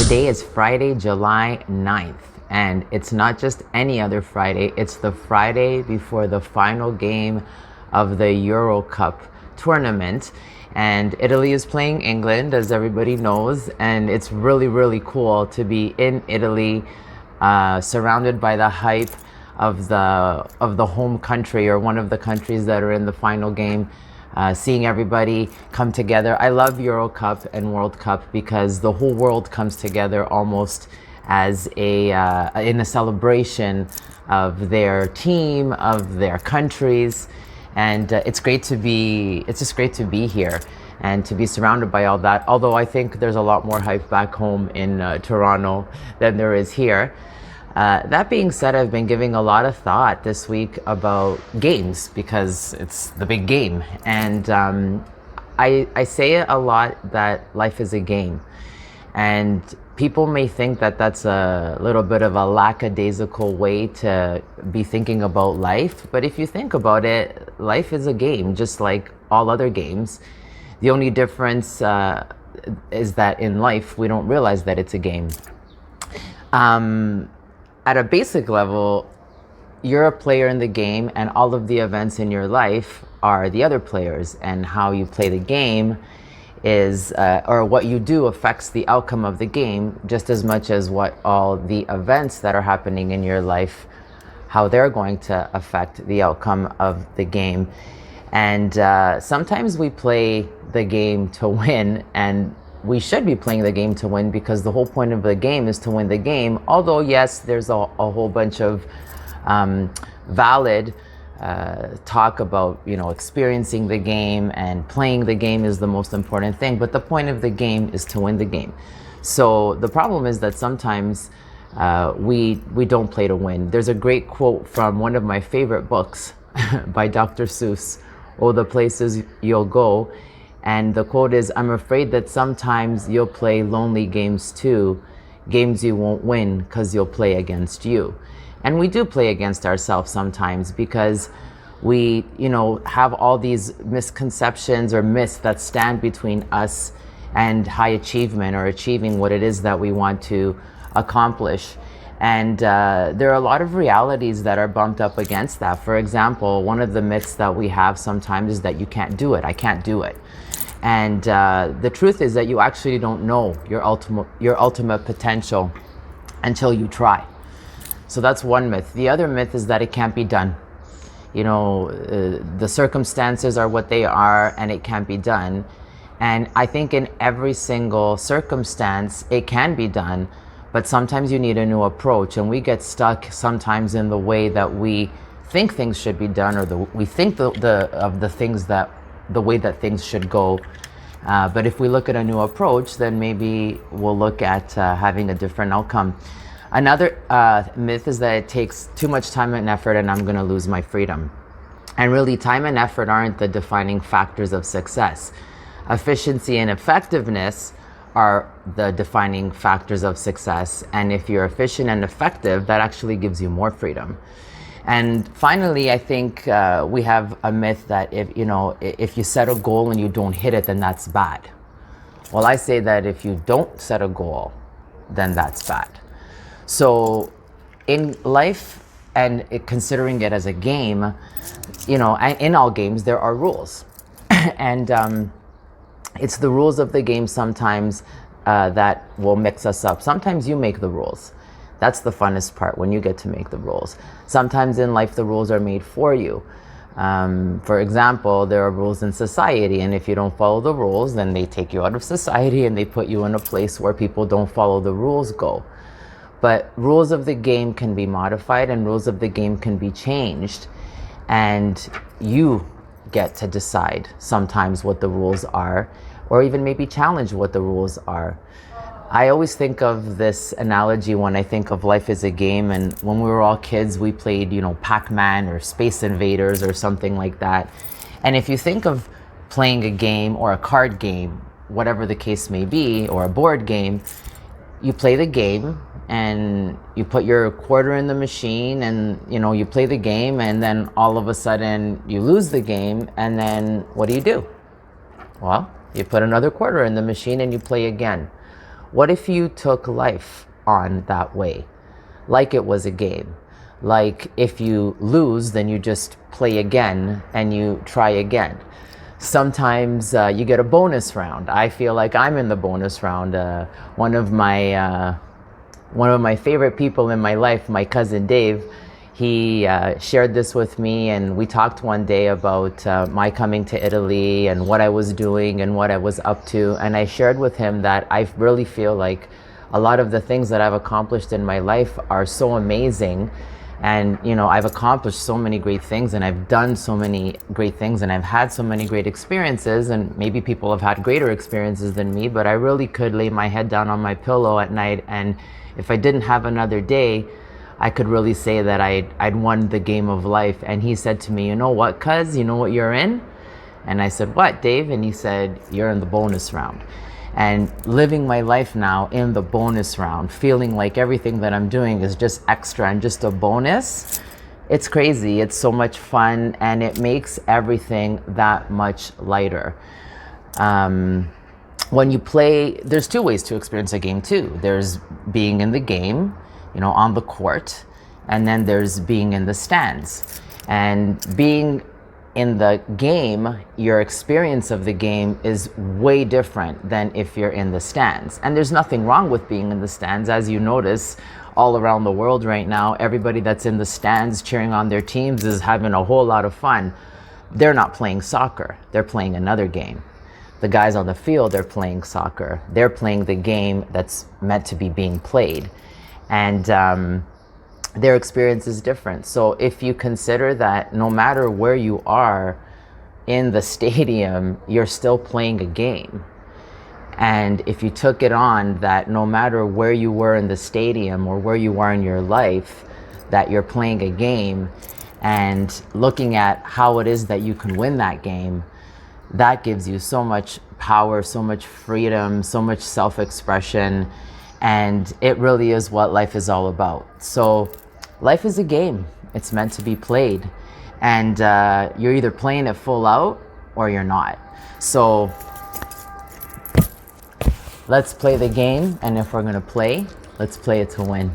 Today is Friday, July 9th, and it's not just any other Friday, it's the Friday before the final game of the Euro Cup tournament. And Italy is playing England, as everybody knows, and it's really, really cool to be in Italy, surrounded by the hype of the home country, or one of the countries that are in the final game. Seeing everybody come together. I love Euro Cup and World Cup because the whole world comes together almost as in a celebration of their team, of their countries, and it's just great to be here and to be surrounded by all that. Although I think there's a lot more hype back home in Toronto than there is here. That being said, I've been giving a lot of thought this week about games because it's the big game. And I say a lot that life is a game. And people may think that that's a little bit of a lackadaisical way to be thinking about life. But if you think about it, life is a game, just like all other games. The only difference is that in life, we don't realize that it's a game. At a basic level, you're a player in the game, and all of the events in your life are the other players, and how you play the game is, or what you do affects the outcome of the game just as much as what all the events that are happening in your life, how they're going to affect the outcome of the game. And sometimes we play the game to win, and we should be playing the game to win because the whole point of the game is to win the game. Although, yes, there's a whole bunch of valid talk about, experiencing the game, and playing the game is the most important thing. But the point of the game is to win the game. So the problem is that sometimes we don't play to win. There's a great quote from one of my favorite books by Dr. Seuss, "Oh, the Places You'll Go." And the quote is, "I'm afraid that sometimes you'll play lonely games too, games you won't win because you'll play against you." And we do play against ourselves sometimes because we, have all these misconceptions or myths that stand between us and high achievement, or achieving what it is that we want to accomplish. And there are a lot of realities that are bumped up against that. For example, one of the myths that we have sometimes is that you can't do it. I can't do it. And the truth is that you actually don't know your ultimate potential until you try. So that's one myth. The other myth is that it can't be done. The circumstances are what they are, and it can't be done. And I think in every single circumstance, it can be done, but sometimes you need a new approach. And we get stuck sometimes in the way that we think things should be done, or we think of the things that the way that things should go. But if we look at a new approach, then maybe we'll look at having a different outcome. Another myth is that it takes too much time and effort and I'm going to lose my freedom. And really, time and effort aren't the defining factors of success. Efficiency and effectiveness are the defining factors of success. And if you're efficient and effective, that actually gives you more freedom. And finally, I think we have a myth that if you set a goal and you don't hit it, then that's bad. Well, I say that if you don't set a goal, then that's bad. So in life, and considering it as a game, in all games, there are rules. And it's the rules of the game sometimes that will mix us up. Sometimes you make the rules. That's the funnest part, when you get to make the rules. Sometimes in life, the rules are made for you. For example, there are rules in society, and if you don't follow the rules, then they take you out of society and they put you in a place where people don't follow the rules go. But rules of the game can be modified, and rules of the game can be changed. And you get to decide sometimes what the rules are, or even maybe challenge what the rules are. I always think of this analogy when I think of life as a game. And when we were all kids, we played, Pac-Man or Space Invaders or something like that. And if you think of playing a game, or a card game, whatever the case may be, or a board game, you play the game and you put your quarter in the machine, and you play the game, and then all of a sudden you lose the game, and then what do? Well, you put another quarter in the machine and you play again. What if you took life on that way, like it was a game? Like if you lose, then you just play again and you try again. Sometimes you get a bonus round. I feel like I'm in the bonus round. One of my favorite people in my life, my cousin Dave, he shared this with me, and we talked one day about my coming to Italy and what I was doing and what I was up to. And I shared with him that I really feel like a lot of the things that I've accomplished in my life are so amazing. And, you know, I've accomplished so many great things, and I've done so many great things, and I've had so many great experiences, and maybe people have had greater experiences than me, but I really could lay my head down on my pillow at night, and if I didn't have another day, I could really say that I'd won the game of life. And he said to me, you know what, cuz, you know what you're in? And I said, what, Dave? And he said, you're in the bonus round. And living my life now in the bonus round, feeling like everything that I'm doing is just extra and just a bonus, it's crazy. It's so much fun, and it makes everything that much lighter. When you play, there's two ways to experience a game too. There's being in the game, you know, on the court, and then there's being in the stands. And being in the game, your experience of the game is way different than if you're in the stands. And there's nothing wrong with being in the stands. As you notice, all around the world right now, everybody that's in the stands cheering on their teams is having a whole lot of fun. They're not playing soccer, they're playing another game. The guys on the field are playing soccer. They're playing the game that's meant to be being played. And their experience is different. So if you consider that no matter where you are in the stadium, you're still playing a game. And if you took it on that no matter where you were in the stadium or where you are in your life, that you're playing a game, and looking at how it is that you can win that game, that gives you so much power, so much freedom, so much self-expression. And it really is what life is all about. So life is a game. It's meant to be played. And you're either playing it full out or you're not. So let's play the game. And if we're going to play, let's play it to win.